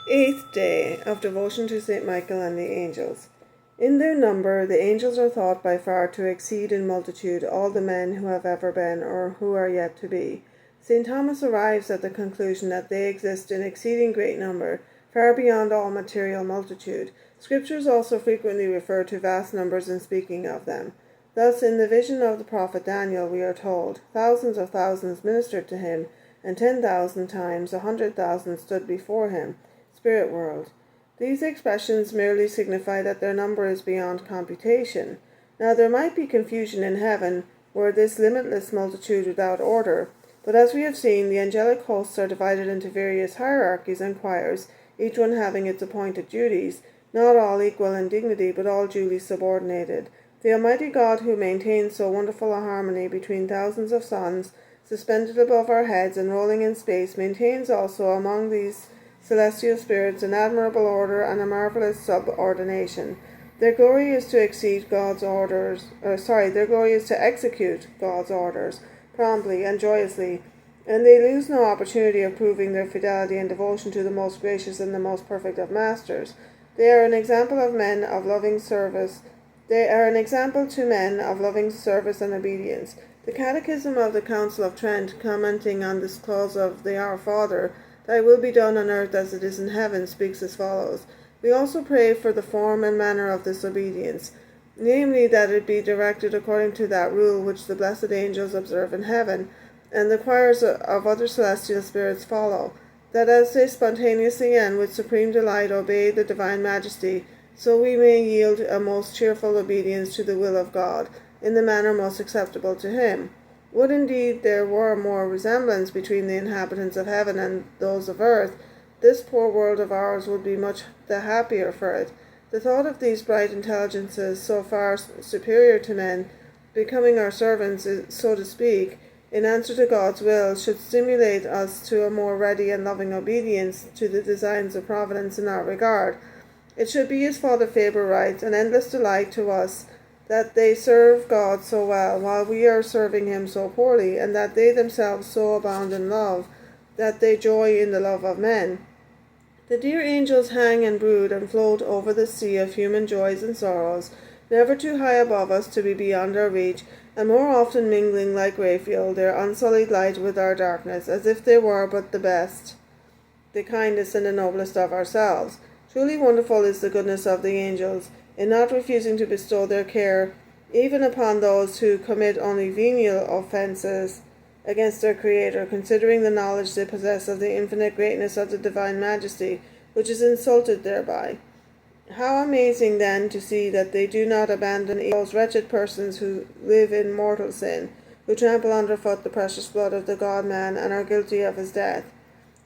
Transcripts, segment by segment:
Eighth day of devotion to St. Michael and the angels. In their number, the angels are thought by far to exceed in multitude all the men who have ever been or who are yet to be. St. Thomas arrives at the conclusion that they exist in exceeding great number, far beyond all material multitude. Scriptures also frequently refer to vast numbers in speaking of them. Thus, in the vision of the prophet Daniel, we are told, thousands of thousands ministered to him, and 10,000 times 100,000 stood before him. Spirit world. These expressions merely signify that their number is beyond computation. Now there might be confusion in heaven were this limitless multitude without order, but as we have seen, the angelic hosts are divided into various hierarchies and choirs, each one having its appointed duties, not all equal in dignity, but all duly subordinated. The Almighty God, who maintains so wonderful a harmony between thousands of suns, suspended above our heads and rolling in space, maintains also among these celestial spirits an admirable order and a marvelous subordination. Their glory is to execute God's orders promptly and joyously, and they lose no opportunity of proving their fidelity and devotion to the most gracious and the most perfect of masters. They are an example to men of loving service and obedience. The Catechism of the Council of Trent, commenting on this clause of the Our Father, "Thy will be done on earth as it is in heaven," speaks as follows: "We also pray for the form and manner of this obedience, namely, that it be directed according to that rule which the blessed angels observe in heaven, and the choirs of other celestial spirits follow, that as they spontaneously and with supreme delight obey the divine majesty, so we may yield a most cheerful obedience to the will of God, in the manner most acceptable to him. Would indeed there were more resemblance between the inhabitants of heaven and those of earth, this poor world of ours would be much the happier for it. The thought of these bright intelligences, so far superior to men, becoming our servants, so to speak, in answer to God's will, should stimulate us to a more ready and loving obedience to the designs of Providence in our regard. It should be, as Father Faber writes, an endless delight to us that they serve God so well, while we are serving him so poorly, and that they themselves so abound in love, that they joy in the love of men. The dear angels hang and brood and float over the sea of human joys and sorrows, never too high above us to be beyond our reach, and more often mingling, like Raphael, their unsullied light with our darkness, as if they were but the best, the kindest, and the noblest of ourselves. Truly wonderful is the goodness of the angels, in not refusing to bestow their care even upon those who commit only venial offences against their Creator, considering the knowledge they possess of the infinite greatness of the divine majesty, which is insulted thereby. How amazing, then, to see that they do not abandon those wretched persons who live in mortal sin, who trample underfoot the precious blood of the God-man and are guilty of his death.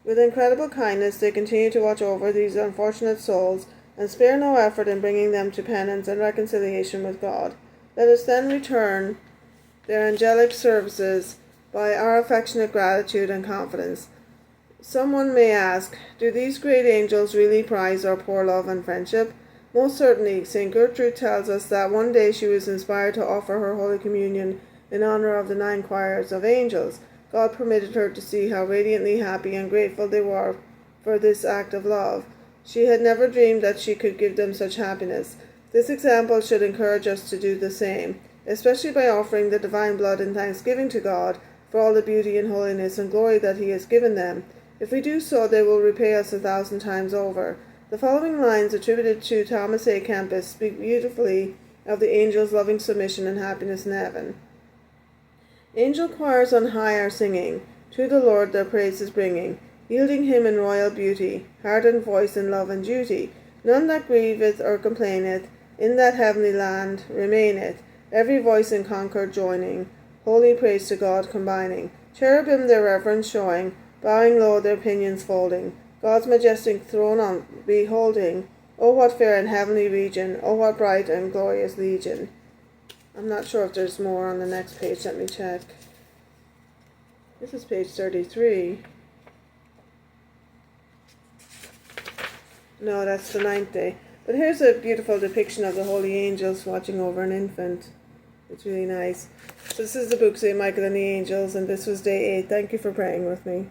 With incredible kindness they continue to watch over these unfortunate souls, and spare no effort in bringing them to penance and reconciliation with God. Let us then return their angelic services by our affectionate gratitude and confidence. Someone may ask, do these great angels really prize our poor love and friendship? Most certainly. St. Gertrude tells us that one day she was inspired to offer her Holy Communion in honor of the 9 choirs of angels. God permitted her to see how radiantly happy and grateful they were for this act of love. She had never dreamed that she could give them such happiness. This example should encourage us to do the same, especially by offering the divine blood in thanksgiving to God for all the beauty and holiness and glory that he has given them. If we do so, they will repay us 1,000 times over. The following lines, attributed to Thomas A. Kempis, speak beautifully of the angels' loving submission and happiness in heaven. Angel choirs on high are singing, to the Lord their praises bringing, yielding him in royal beauty, heart and voice in love and duty. None that grieveth or complaineth, in that heavenly land remaineth, every voice in concord joining, holy praise to God combining. Cherubim their reverence showing, bowing low their pinions folding, God's majestic throne on beholding. O what fair and heavenly region, O what bright and glorious legion. I'm not sure if there's more on the next page, let me check. This is page 33. No, that's the 9th day. But here's a beautiful depiction of the holy angels watching over an infant. It's really nice. So this is the book, St. Michael and the Angels, and this was day 8. Thank you for praying with me.